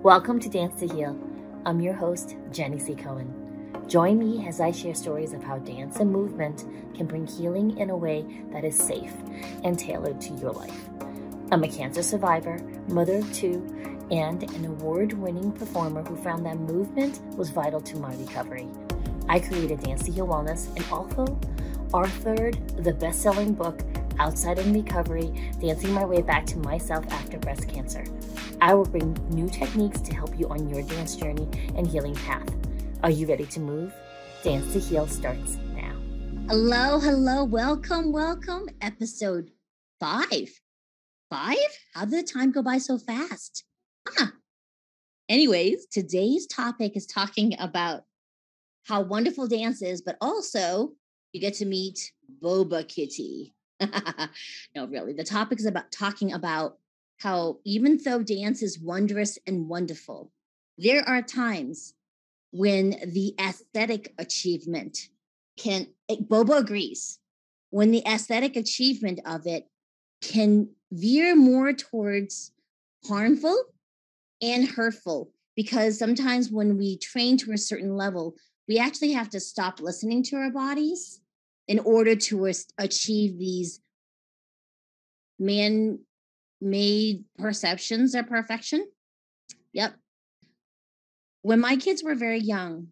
Welcome to Dance to Heal. I'm your host, Daniel Rei Cohen. Join me as I share stories of how dance and movement can bring healing in a way that is safe and tailored to your life. I'm a cancer survivor, mother of two, and an award-winning performer who found that movement was vital to my recovery. I created Dance to Heal Wellness and also authored the best-selling book, Outside of Recovery, Dancing My Way Back to Myself After Breast Cancer. I will bring new techniques to help you on your dance journey and healing path. Are you ready to move? Dance to Heal starts now. Hello. Welcome. Episode 5. 5? How did the time go by so fast? Anyways, today's topic is talking about how wonderful dance is, but also you get to meet Boba Kitty. No, really. The topic is about talking about how even though dance is wondrous and wonderful, there are times when the aesthetic achievement Boba agrees, when the aesthetic achievement of it can veer more towards harmful and hurtful, because sometimes when we train to a certain level, we actually have to stop listening to our bodies in order to achieve these man-made perceptions of perfection. Yep. When my kids were very young,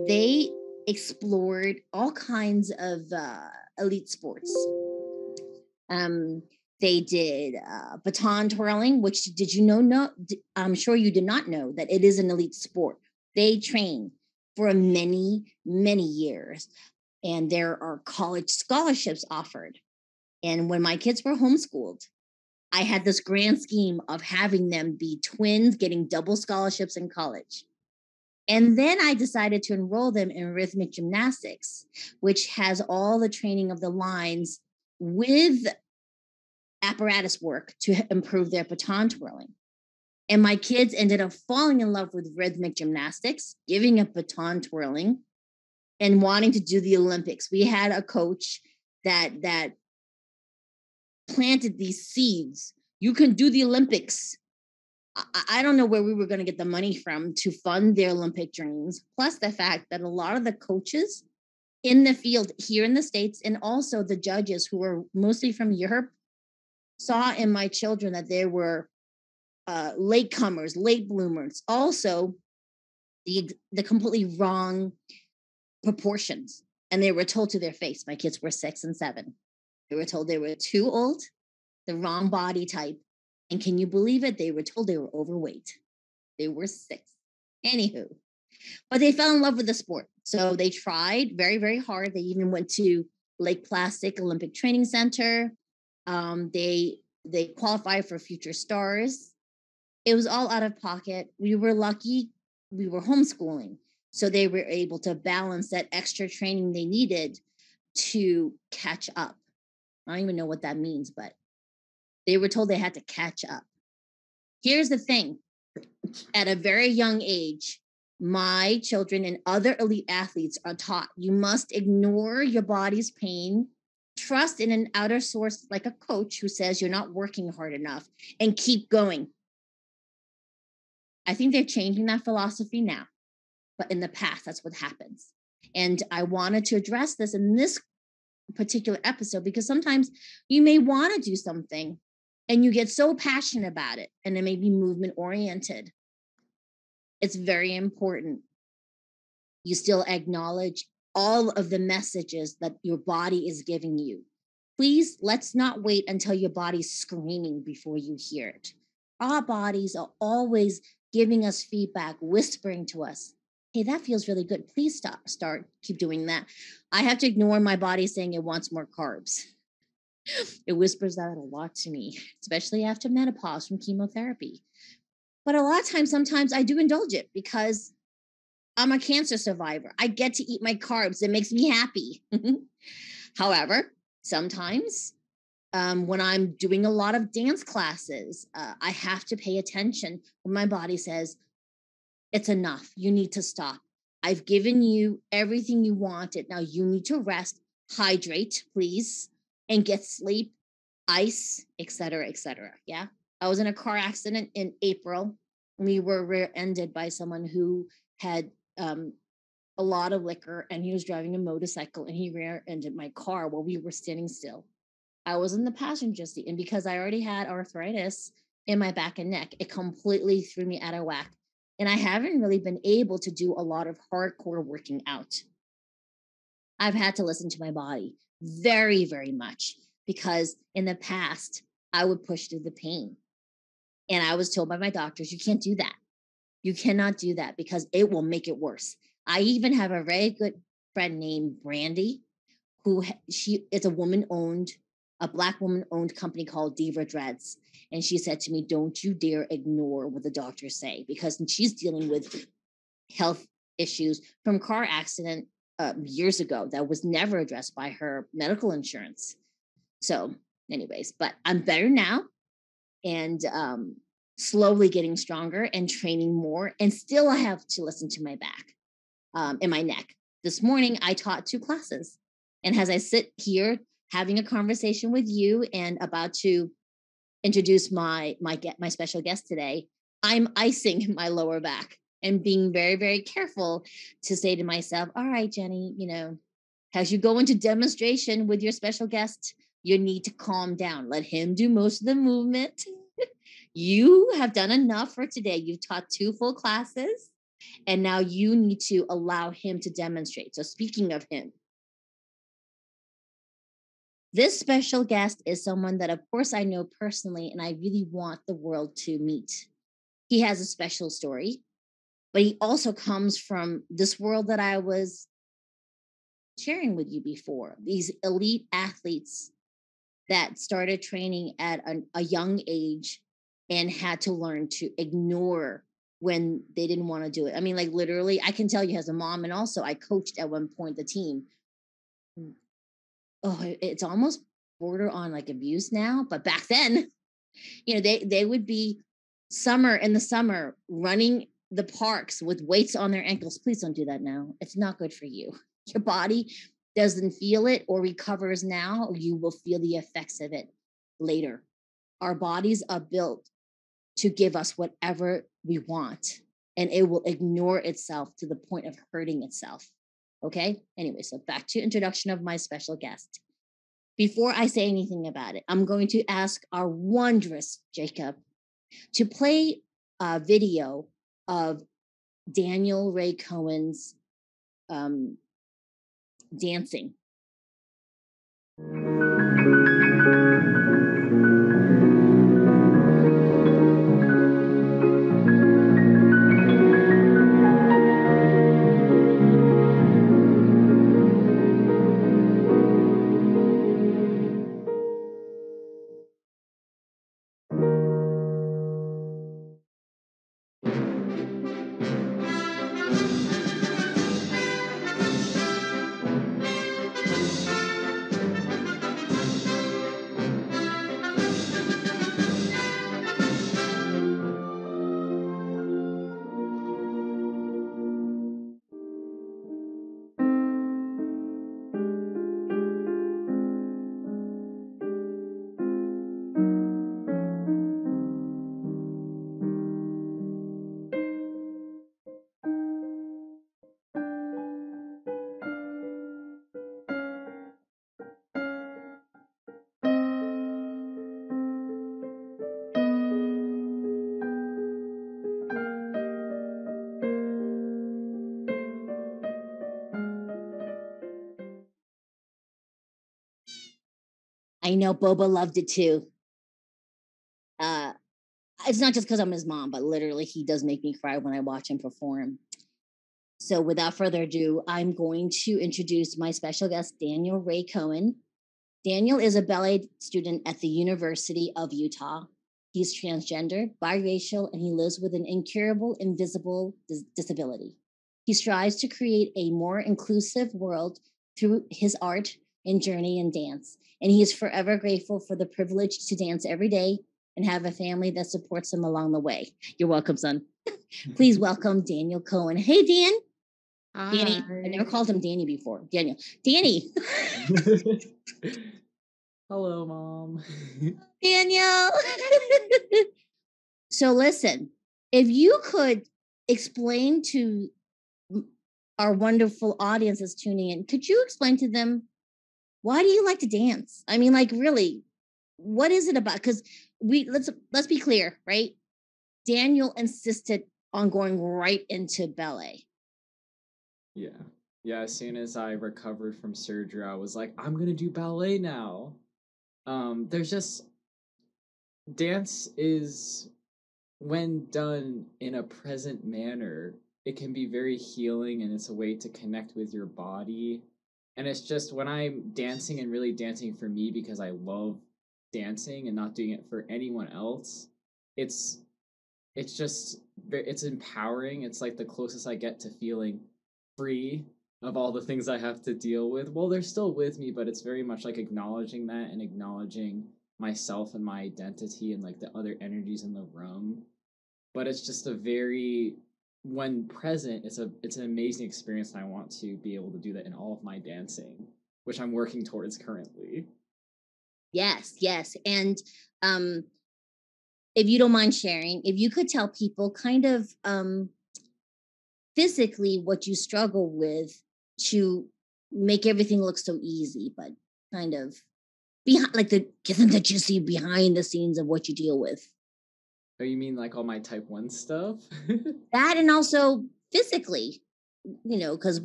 they explored all kinds of elite sports. They did baton twirling, which I'm sure you did not know that it is an elite sport. They train for many, many years. And there are college scholarships offered. And when my kids were homeschooled, I had this grand scheme of having them be twins, getting double scholarships in college. And then I decided to enroll them in rhythmic gymnastics, which has all the training of the lines with apparatus work to improve their baton twirling. And my kids ended up falling in love with rhythmic gymnastics, giving up baton twirling, and wanting to do the Olympics. We had a coach that planted these seeds. You can do the Olympics. I don't know where we were going to get the money from to fund their Olympic dreams, plus the fact that a lot of the coaches in the field here in the States and also the judges who were mostly from Europe saw in my children that they were latecomers, late bloomers. Also, the completely wrong proportions. And they were told to their face, my kids were 6 and 7. They were told they were too old, the wrong body type. And can you believe it? They were told they were overweight. They were 6. Anywho, but they fell in love with the sport. So they tried very, very hard. They even went to Lake Placid Olympic Training Center. They qualified for Future Stars. It was all out of pocket. We were lucky. We were homeschooling. So they were able to balance that extra training they needed to catch up. I don't even know what that means, but they were told they had to catch up. Here's the thing. At a very young age, my children and other elite athletes are taught you must ignore your body's pain, trust in an outer source like a coach who says you're not working hard enough, and keep going. I think they're changing that philosophy now. But in the past, that's what happens. And I wanted to address this in this particular episode because sometimes you may want to do something and you get so passionate about it and it may be movement oriented. It's very important. You still acknowledge all of the messages that your body is giving you. Please, let's not wait until your body's screaming before you hear it. Our bodies are always giving us feedback, whispering to us, hey, that feels really good. Please keep doing that. I have to ignore my body saying it wants more carbs. It whispers that a lot to me, especially after menopause from chemotherapy. But a lot of times, sometimes I do indulge it because I'm a cancer survivor. I get to eat my carbs. It makes me happy. However, sometimes when I'm doing a lot of dance classes, I have to pay attention when my body says, it's enough. You need to stop. I've given you everything you wanted. Now you need to rest, hydrate, please, and get sleep, ice, etc., etc. Yeah. I was in a car accident in April. We were rear-ended by someone who had a lot of liquor, and he was driving a motorcycle, and he rear-ended my car while we were standing still. I was in the passenger seat, and because I already had arthritis in my back and neck, it completely threw me out of whack. And I haven't really been able to do a lot of hardcore working out. I've had to listen to my body very, very much, because in the past, I would push through the pain. And I was told by my doctors, you can't do that. You cannot do that because it will make it worse. I even have a very good friend named Brandy, who she is a Black woman owned company called Diva Dreads. And she said to me, don't you dare ignore what the doctors say, because she's dealing with health issues from car accident years ago that was never addressed by her medical insurance. So anyways, but I'm better now, and slowly getting stronger and training more. And still I have to listen to my back and my neck. This morning I taught 2 classes. And as I sit here having a conversation with you and about to introduce my special guest today, I'm icing my lower back and being very, very careful to say to myself, all right, Jenny, as you go into demonstration with your special guest, you need to calm down. Let him do most of the movement. You have done enough for today. You've taught 2 full classes, and now you need to allow him to demonstrate. So speaking of him, this special guest is someone that, of course, I know personally, and I really want the world to meet. He has a special story, but he also comes from this world that I was sharing with you before. These elite athletes that started training at a young age and had to learn to ignore when they didn't want to do it. I mean, like literally, I can tell you as a mom, and also I coached at one point the team. Oh, it's almost border on like abuse now, but back then, they would be in the summer running the parks with weights on their ankles. Please don't do that now. It's not good for you. Your body doesn't feel it or recovers now. You will feel the effects of it later. Our bodies are built to give us whatever we want, and it will ignore itself to the point of hurting itself. Okay? Anyway, so back to introduction of my special guest. Before I say anything about it, I'm going to ask our wondrous Jacob to play a video of Daniel Rei Cohen's dancing. I know Boba loved it too. It's not just because I'm his mom, but literally he does make me cry when I watch him perform. So without further ado, I'm going to introduce my special guest, Daniel Rei Cohen. Daniel is a ballet student at the University of Utah. He's transgender, biracial, and he lives with an incurable, invisible disability. He strives to create a more inclusive world through his art and journey in dance. And he is forever grateful for the privilege to dance every day and have a family that supports him along the way. You're welcome, son. Please welcome Daniel Cohen. Hey, Dan. Hi. Danny. I never called him Danny before. Daniel. Danny. Hello, Mom. Daniel. So listen, If you could explain to our wonderful audience that's tuning in, could you explain to them, why do you like to dance? I mean, like, really, what is it about? Because let's be clear, right? Daniel insisted on going right into ballet. Yeah. Yeah, as soon as I recovered from surgery, I was like, I'm gonna do ballet now. There's just dance is when done in a present manner, it can be very healing and it's a way to connect with your body. And it's just when I'm dancing and really dancing for me because I love dancing and not doing it for anyone else, it's it's just it's empowering. It's like the closest I get to feeling free of all the things I have to deal with. Well, they're still with me, but it's very much like acknowledging that and acknowledging myself and my identity and like the other energies in the room. But it's just a very when present, it's an amazing experience and I want to be able to do that in all of my dancing, which I'm working towards currently. Yes, yes. And um, if you don't mind sharing, if you could tell people kind of physically what you struggle with to make everything look so easy, but kind of behind, like, the give them the juicy behind the scenes of what you deal with. Oh, you mean like all my type 1 stuff? That, and also physically, because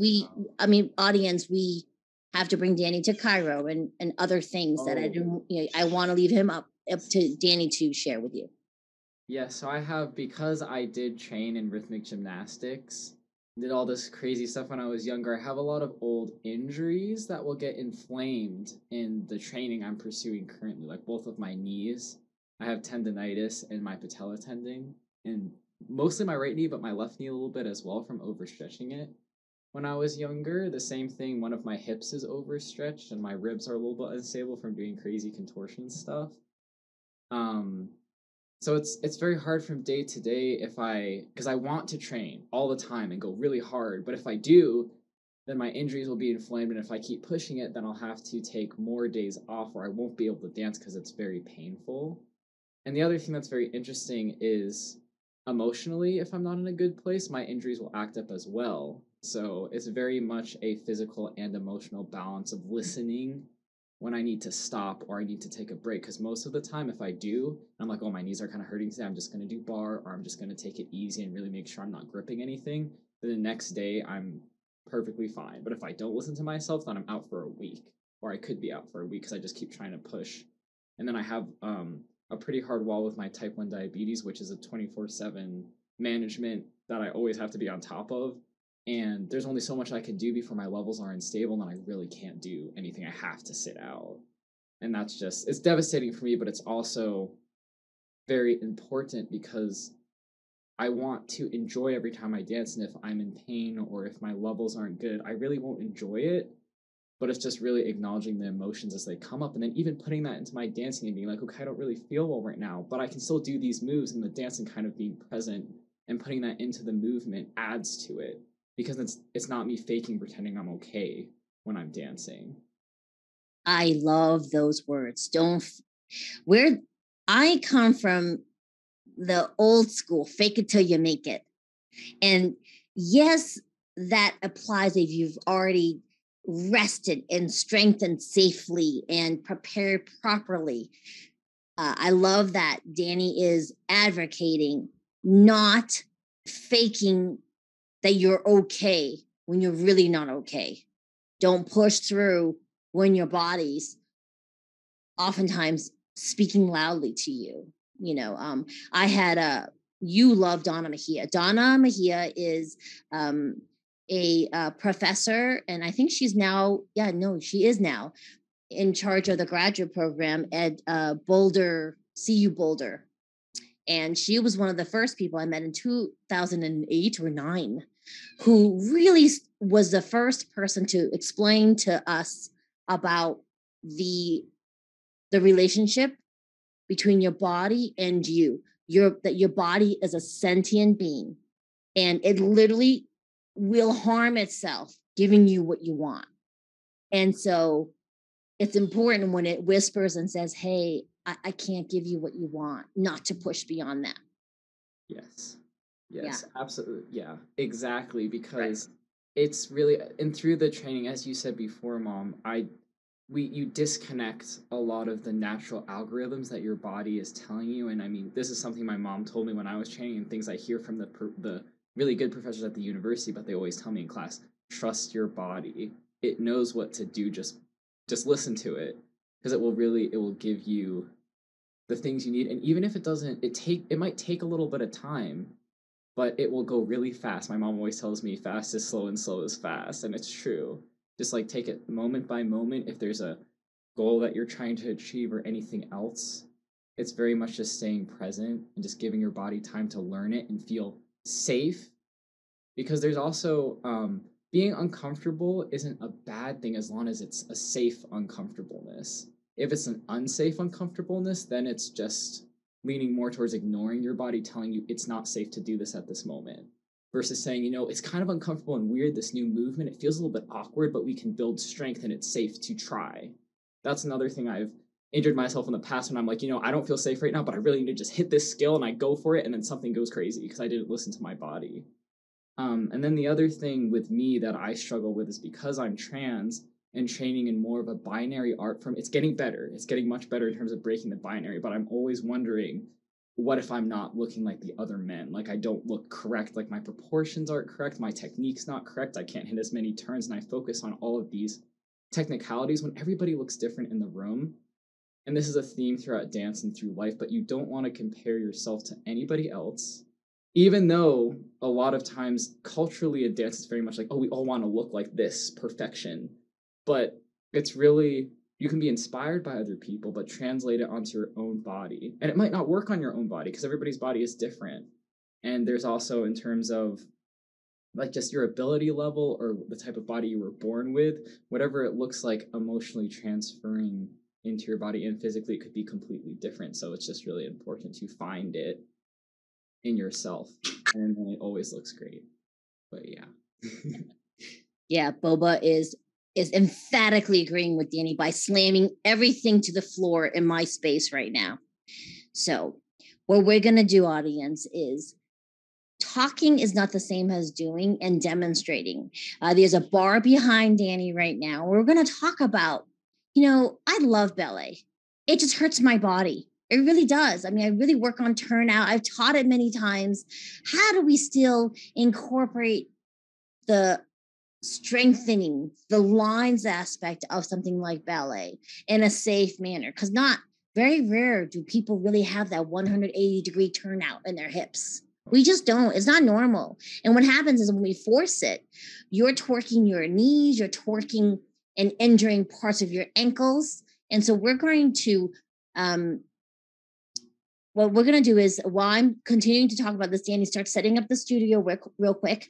I mean, audience, we have to bring Danny to Cairo and other things that I Oh, do. I want to leave him up to Danny to share with you. yeah, so I have because I did train in rhythmic gymnastics, did all this crazy stuff when I was younger. I have a lot of old injuries that will get inflamed in the training I'm pursuing currently, like both of my knees. I have tendonitis in my patella tendon and mostly my right knee, but my left knee a little bit as well from overstretching it. When I was younger, the same thing, one of my hips is overstretched and my ribs are a little bit unstable from doing crazy contortion stuff. Um, so it's very hard from day to day if I because I want to train all the time and go really hard, but if I do, then my injuries will be inflamed, and if I keep pushing it, then I'll have to take more days off or I won't be able to dance because it's very painful. And the other thing that's very interesting is emotionally, if I'm not in a good place, my injuries will act up as well. So it's very much a physical and emotional balance of listening when I need to stop or I need to take a break. Because most of the time, if I do, I'm like, oh, my knees are kind of hurting today. I'm just going to do bar or I'm just going to take it easy and really make sure I'm not gripping anything. Then the next day, I'm perfectly fine. But if I don't listen to myself, then I'm out for a week or I could be out for a week because I just keep trying to push. And then I have a pretty hard wall with my type 1 diabetes, which is a 24/7 management that I always have to be on top of. And there's only so much I can do before my levels are unstable, and I really can't do anything. I have to sit out. And that's just, it's devastating for me, but it's also very important because I want to enjoy every time I dance. And if I'm in pain or if my levels aren't good, I really won't enjoy it, but it's just really acknowledging the emotions as they come up and then even putting that into my dancing and being like, okay, I don't really feel well right now, but I can still do these moves, and the dancing kind of being present and putting that into the movement adds to it because it's not me faking pretending I'm okay when I'm dancing. I love those words. Don't where I come from, the old school, fake it till you make it. And yes, that applies if you've already rested and strengthened safely and prepared properly. I love that Danny is advocating not faking that you're okay when you're really not okay. Don't push through when your body's oftentimes speaking loudly to you. I had you love Donna Mejia. Donna Mejia is um, a professor, and I think she's now, yeah, no, she is now in charge of the graduate program at Boulder, CU Boulder. And she was one of the first people I met in 2008 or 9 who really was the first person to explain to us about the the relationship between your body and you. That your body is a sentient being and it literally will harm itself giving you what you want. And so it's important when it whispers and says, hey, I can't give you what you want, not to push beyond that. Yes. Yes, Yeah. absolutely. Yeah, exactly. Right. Because it's really, and through the training, as you said before, Mom, you disconnect a lot of the natural algorithms that your body is telling you. And I mean, this is something my mom told me when I was training, and things I hear from the really good professors at the university, but they always tell me in class, trust your body. It knows what to do. Just listen to it, because it will give you the things you need. And even if it doesn't, it might take a little bit of time, but it will go really fast. My mom always tells me fast is slow and slow is fast, and it's true. Just like take it moment by moment. If there's a goal that you're trying to achieve or anything else, it's very much just staying present and just giving your body time to learn it and feel safe. Because there's also being uncomfortable isn't a bad thing as long as it's a safe uncomfortableness. If it's an unsafe uncomfortableness, then it's just leaning more towards ignoring your body telling you it's not safe to do this at this moment, versus saying, it's kind of uncomfortable and weird, this new movement. It feels a little bit awkward, but we can build strength and it's safe to try. That's another thing I've injured myself in the past when I'm like, I don't feel safe right now, but I really need to just hit this skill, and I go for it, and then something goes crazy because I didn't listen to my body. And then the other thing with me that I struggle with is because I'm trans and training in more of a binary art form, it's getting better. It's getting much better in terms of breaking the binary, but I'm always wondering, what if I'm not looking like the other men? Like I don't look correct, like my proportions aren't correct, my technique's not correct, I can't hit as many turns, and I focus on all of these technicalities when everybody looks different in the room. And this is a theme throughout dance and through life, but you don't want to compare yourself to anybody else, even though a lot of times culturally a dance is very much like, oh, we all want to look like this perfection. But it's really, you can be inspired by other people, but translate it onto your own body. And it might not work on your own body because everybody's body is different. And there's also, in terms of like just your ability level or the type of body you were born with, whatever it looks like, emotionally transferring into your body and physically, it could be completely different. So it's just really important to find it in yourself, and then it always looks great. But yeah. Yeah, Boba is emphatically agreeing with Danny by slamming everything to the floor in my space right now. So what we're going to do, audience, is talking is not the same as doing and demonstrating. There's a bar behind Danny right now. We're going to talk about, I love ballet. It just hurts my body. It really does. I mean, I really work on turnout. I've taught it many times. How do we still incorporate the strengthening the lines aspect of something like ballet in a safe manner? Because not very rare do people really have that 180-degree turnout in their hips. We just don't. It's not normal. And what happens is when we force it, you're twerking your knees, you're twerking and injuring parts of your ankles. And so we're going to what we're going to do is, while I'm continuing to talk about this, Danny starts setting up the studio real quick.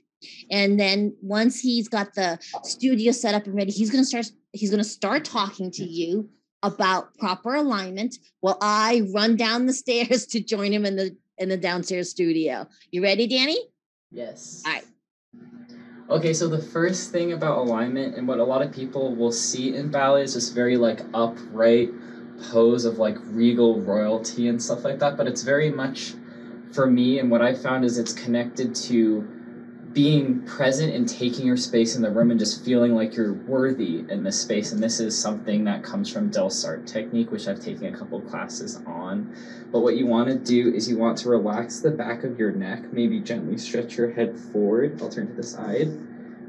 And then once he's got the studio set up and ready, he's going to start talking to you about proper alignment while I run down the stairs to join him in the downstairs studio. You ready, Danny? Yes. All right. Okay, so the first thing about alignment and what a lot of people will see in ballet is just very like upright pose of like regal royalty and stuff like that, but it's very much, for me, and what I found is it's connected to being present and taking your space in the room and just feeling like you're worthy in this space. And this is something that comes from Delsart technique, which I've taken a couple classes on. But what you want to do is you want to relax the back of your neck, maybe gently stretch your head forward. I'll turn to the side,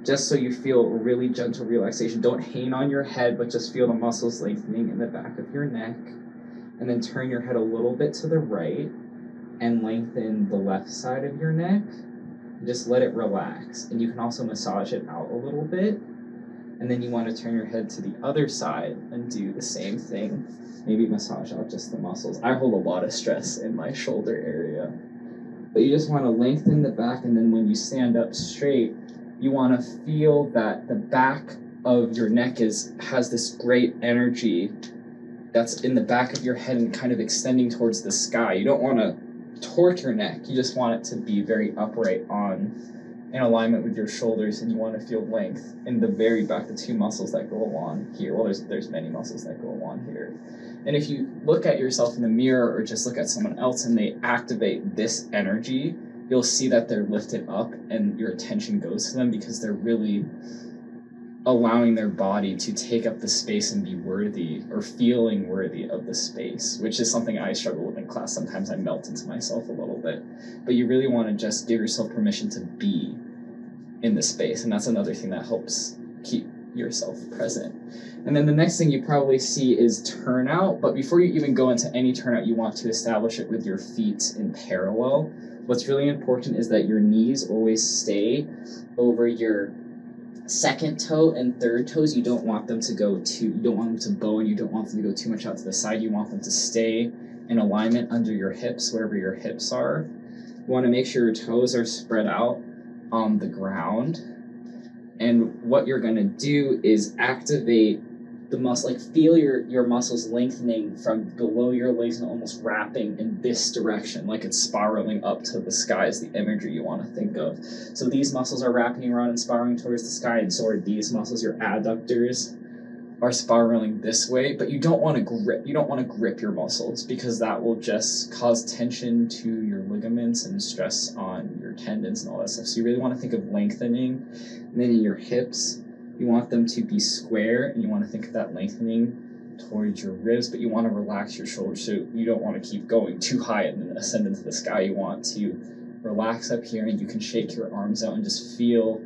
just so you feel really gentle relaxation. Don't hang on your head, but just feel the muscles lengthening in the back of your neck. And then turn your head a little bit to the right and lengthen the left side of your neck. Just let it relax. And you can also massage it out a little bit. And then you want to turn your head to the other side and do the same thing. Maybe massage out just the muscles. I hold a lot of stress in my shoulder area. But you just want to lengthen the back, and then when you stand up straight, you want to feel that the back of your neck has this great energy that's in the back of your head and kind of extending towards the sky. You don't want to torque your neck. You just want it to be very upright in alignment with your shoulders, and you want to feel length in the very back, the two muscles that go along here. Well, there's many muscles that go along here. And if you look at yourself in the mirror or just look at someone else and they activate this energy, you'll see that they're lifted up and your attention goes to them because they're really allowing their body to take up the space and be worthy or feeling worthy of the space, which is something I struggle with in class. Sometimes I melt into myself a little bit, but you really want to just give yourself permission to be in the space. And that's another thing that helps keep yourself present. And then the next thing you probably see is turnout. But before you even go into any turnout, you want to establish it with your feet in parallel. What's really important is that your knees always stay over your second toe and third toes. You don't want them to you don't want them to bow, and you don't want them to go too much out to the side. You want them to stay in alignment under your hips, wherever your hips are. You want to make sure your toes are spread out on the ground. And what you're going to do is activate the muscle, like feel your muscles lengthening from below your legs and almost wrapping in this direction, like it's spiraling up to the sky is the imagery you want to think of. So these muscles are wrapping around and spiraling towards the sky, and so are these muscles. Your adductors are spiraling this way, but you don't want to grip. You don't want to grip your muscles because that will just cause tension to your ligaments and stress on your tendons and all that stuff. So you really want to think of lengthening. And then in your hips, you want them to be square, and you want to think of that lengthening towards your ribs, but you want to relax your shoulders. So you don't want to keep going too high and then ascend into the sky. You want to relax up here, and you can shake your arms out and just feel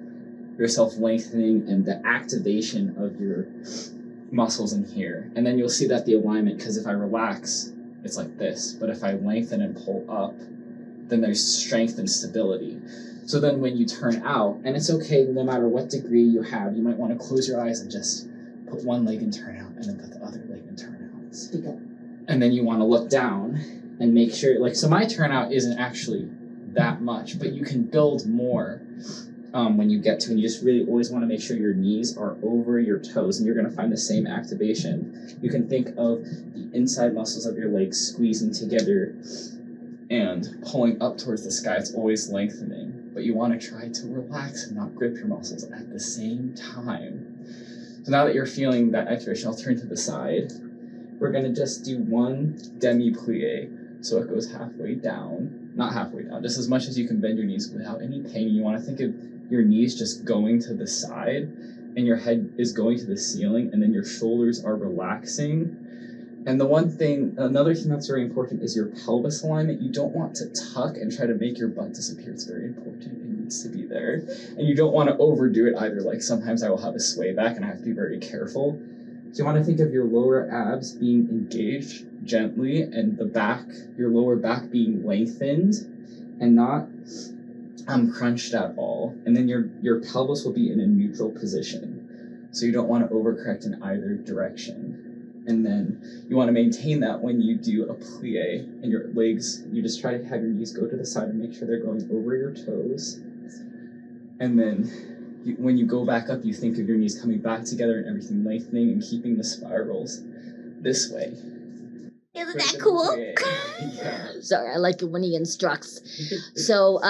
yourself lengthening and the activation of your muscles in here. And then you'll see that the alignment, because if I relax, it's like this, but if I lengthen and pull up, then there's strength and stability. So then when you turn out, and it's okay no matter what degree you have, you might want to close your eyes and just put one leg and turn out, and then put the other leg and turn out. Speak up. And then you want to look down and make sure, like, so my turnout isn't actually that much, but you can build more when you get to, and you just really always want to make sure your knees are over your toes, and you're going to find the same activation. You can think of the inside muscles of your legs squeezing together and pulling up towards the sky. It's always lengthening, but you want to try to relax and not grip your muscles at the same time. So now that you're feeling that activation, I'll turn to the side. We're going to just do one demi-plie. So it goes halfway down, not halfway down, just as much as you can bend your knees without any pain. You want to think of your knees just going to the side, and your head is going to the ceiling, and then your shoulders are relaxing. And another thing that's very important is your pelvis alignment. You don't want to tuck and try to make your butt disappear. It's very important. It needs to be there. And you don't want to overdo it either. Like sometimes I will have a sway back and I have to be very careful. So you want to think of your lower abs being engaged gently, and your lower back being lengthened and not crunched at all. And then your pelvis will be in a neutral position. So you don't want to overcorrect in either direction. And then you want to maintain that when you do a plie, and your legs, you just try to have your knees go to the side and make sure they're going over your toes. And then when you go back up, you think of your knees coming back together and everything lengthening and keeping the spirals this way. Isn't that cool? Yeah. Sorry, I like it when he instructs. So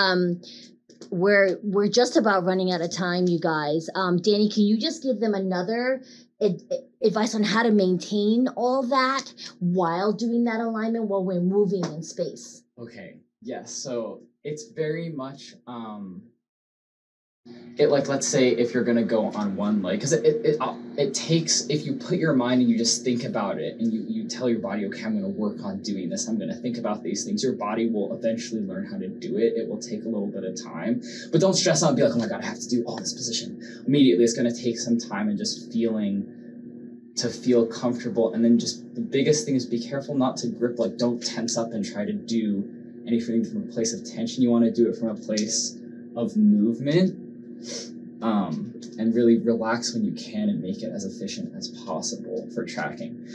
we're just about running out of time, you guys. Danny, can you just give them another advice on how to maintain all that while doing that alignment while we're moving in space? Okay, yes. So it's very much let's say if you're gonna go on one leg, because it takes, if you put your mind and you just think about it and you tell your body, okay, I'm gonna work on doing this, I'm gonna think about these things, your body will eventually learn how to do it. It will take a little bit of time, but don't stress out and be like, oh my god, I have to do all this position immediately. It's gonna take some time and just feel comfortable. And then just the biggest thing is be careful not to grip, like don't tense up and try to do anything from a place of tension. You want to do it from a place of movement, and really relax when you can and make it as efficient as possible for tracking.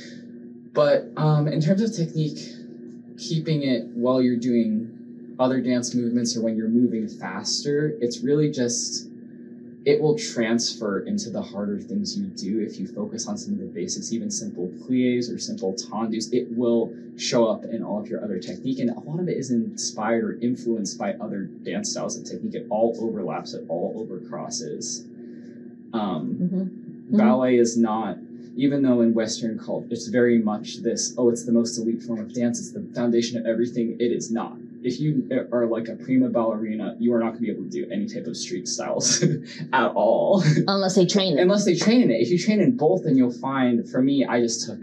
But in terms of technique, keeping it while you're doing other dance movements or when you're moving faster, it's really just, it will transfer into the harder things you do if you focus on some of the basics, even simple plies or simple tendus. It will show up in all of your other technique, and a lot of it is inspired or influenced by other dance styles of technique. It all overlaps, it all overcrosses. Ballet is not, even though in Western culture it's very much this, oh, it's the most elite form of dance, it's the foundation of everything, it is not. if you are like a prima ballerina, you are not going to be able to do any type of street styles at all. Unless they train it. Unless they train in it. If you train in both, then you'll find, for me, I just took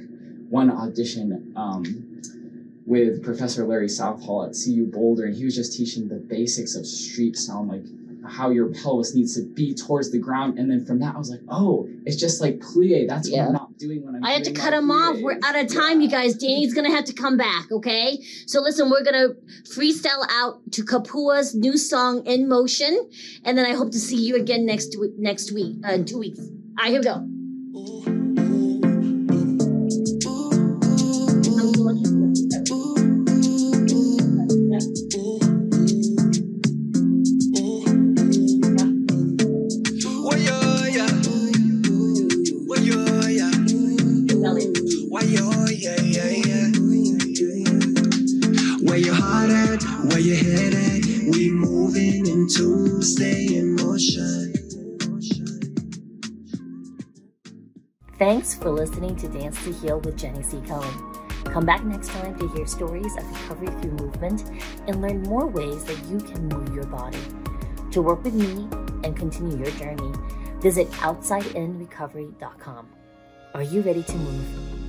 one audition with Professor Larry Southall at CU Boulder, and he was just teaching the basics of street style, like how your pelvis needs to be towards the ground. And then from that, I was like, oh, it's just like plie. That's what I'm not doing when I'm I had to doing cut my him off. plies. We're out of time, you guys. Danny's going to have to come back, okay? So listen, we're going to freestyle out to Kapua's new song, In Motion. And then I hope to see you again next week, in 2 weeks. All right, here we go. Where your heart at, where your head at, we moving into stay in motion. Thanks for listening to Dance to Heal with Jenny C. Cohen. Come back next time to hear stories of recovery through movement and learn more ways that you can move your body. To work with me and continue your journey, visit OutsideInRecovery.com. Are you ready to move?